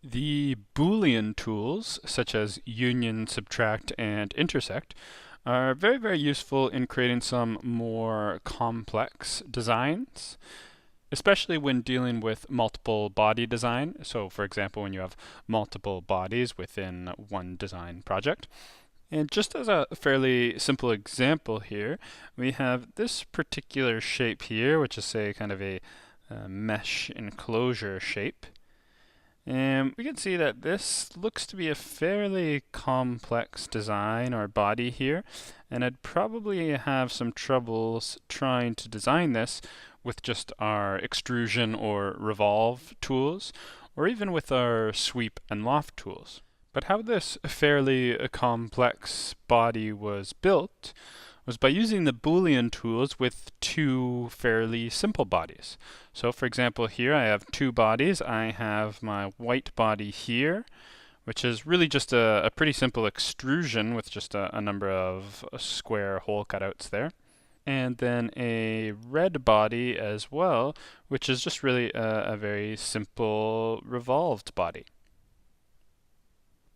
The Boolean tools, such as union, subtract, and intersect, are very, very useful in creating some more complex designs, especially when dealing with multiple body design. So, for example, when you have multiple bodies within one design project. And just as a fairly simple example here, we have this particular shape here, which is, say, kind of a mesh enclosure shape. And we can see that this looks to be a fairly complex design or body here, and I'd probably have some troubles trying to design this with just our extrusion or revolve tools, or even with our sweep and loft tools. But how this fairly complex body was built was by using the Boolean tools with two fairly simple bodies. So for example, here I have two bodies. I have my white body here, which is really just a pretty simple extrusion with just a number of square hole cutouts there. And then a red body as well, which is just really a very simple revolved body.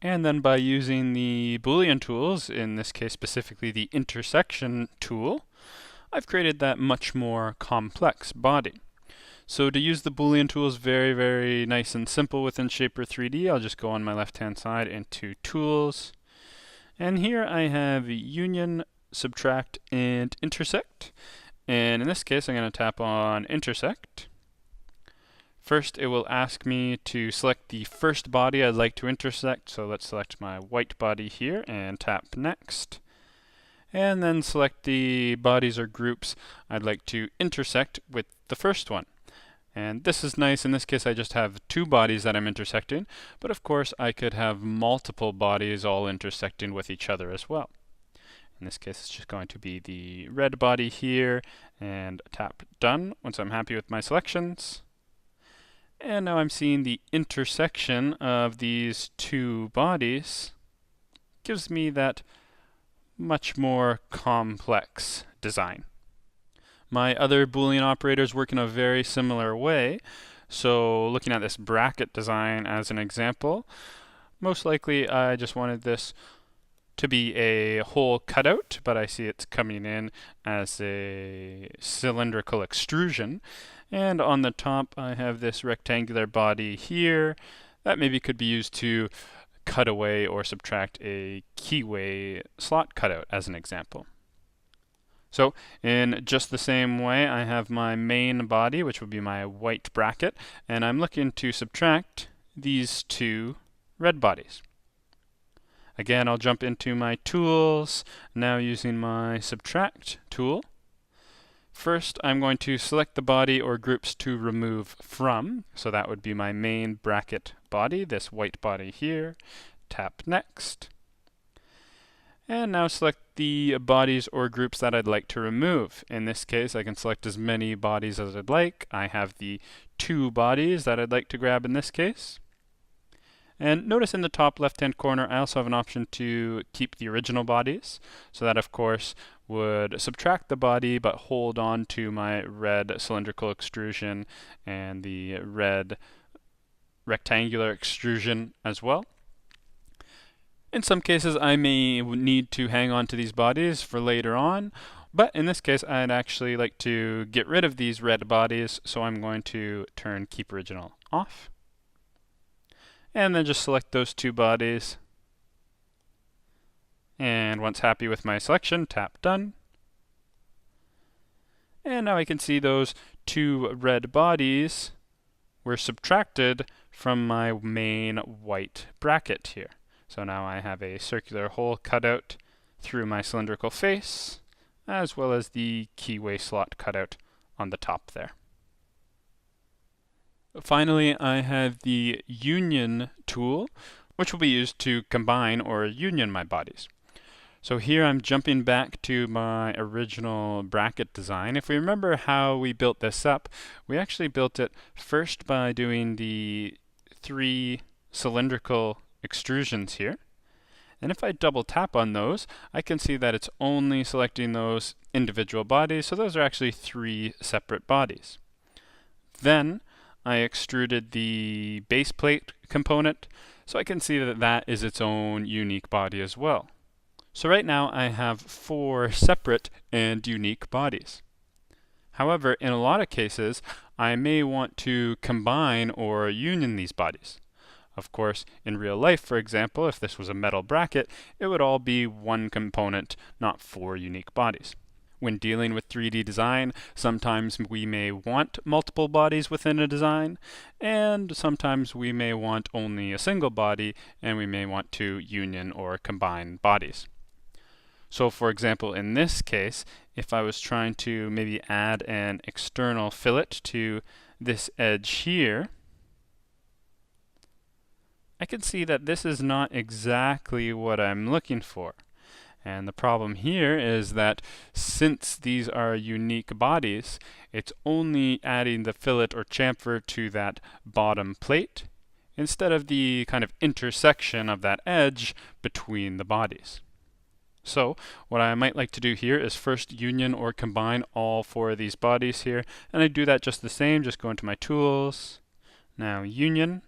And then by using the Boolean tools, in this case specifically the intersection tool, I've created that much more complex body. So to use the Boolean tools very, very nice and simple within Shapr3D, I'll just go on my left-hand side into Tools. And here I have Union, Subtract, and Intersect. And in this case, I'm going to tap on Intersect. First, it will ask me to select the first body I'd like to intersect, so let's select my white body here and tap Next. And then select the bodies or groups I'd like to intersect with the first one. And this is nice. In this case, I just have two bodies that I'm intersecting, but of course, I could have multiple bodies all intersecting with each other as well. In this case, it's just going to be the red body here, and tap Done once I'm happy with my selections. And now I'm seeing the intersection of these two bodies gives me that much more complex design. My other Boolean operators work in a very similar way. So looking at this bracket design as an example, most likely I just wanted this to be a hole cutout, but I see it's coming in as a cylindrical extrusion. And on the top, I have this rectangular body here that maybe could be used to cut away or subtract a keyway slot cutout as an example. So in just the same way, I have my main body, which would be my white bracket, and I'm looking to subtract these two red bodies. Again, I'll jump into my tools, now using my subtract tool. First, I'm going to select the body or groups to remove from. So that would be my main bracket body, this white body here. Tap Next. And now select the bodies or groups that I'd like to remove. In this case, I can select as many bodies as I'd like. I have the two bodies that I'd like to grab in this case. And notice in the top left-hand corner, I also have an option to keep the original bodies. So that, of course, would subtract the body, but hold on to my red cylindrical extrusion and the red rectangular extrusion as well. In some cases, I may need to hang on to these bodies for later on, but in this case, I'd actually like to get rid of these red bodies, so I'm going to turn Keep Original off. And then just select those two bodies. And once happy with my selection, tap Done. And now I can see those two red bodies were subtracted from my main white bracket here. So now I have a circular hole cutout through my cylindrical face, as well as the keyway slot cutout on the top there. Finally, I have the union tool, which will be used to combine or union my bodies. So here I'm jumping back to my original bracket design. If we remember how we built this up, we actually built it first by doing the three cylindrical extrusions here. And if I double tap on those, I can see that it's only selecting those individual bodies. So those are actually three separate bodies. Then I extruded the base plate component, so I can see that that is its own unique body as well. So right now I have 4 separate and unique bodies. However, in a lot of cases, I may want to combine or union these bodies. Of course, in real life, for example, if this was a metal bracket, it would all be one component, not 4 unique bodies. When dealing with 3D design, sometimes we may want multiple bodies within a design, and sometimes we may want only a single body, and we may want to union or combine bodies. So for example, in this case, if I was trying to maybe add an external fillet to this edge here, I can see that this is not exactly what I'm looking for. And the problem here is that since these are unique bodies, it's only adding the fillet or chamfer to that bottom plate instead of the kind of intersection of that edge between the bodies. So what I might like to do here is first union or combine all 4 of these bodies here, and I do that just the same, just go into my tools, now union,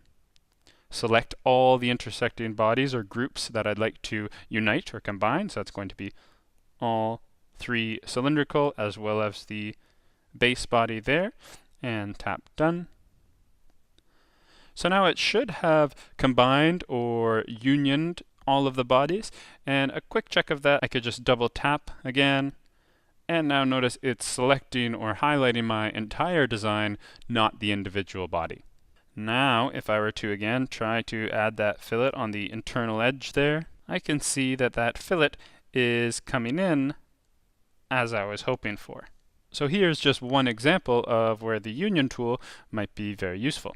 select all the intersecting bodies or groups that I'd like to unite or combine. So that's going to be all 3 cylindrical as well as the base body there, and tap done. So now it should have combined or unioned all of the bodies, and a quick check of that, I could just double tap again, and now notice it's selecting or highlighting my entire design, not the individual body. Now, if I were to again try to add that fillet on the internal edge there, I can see that that fillet is coming in as I was hoping for. So here's just one example of where the union tool might be very useful.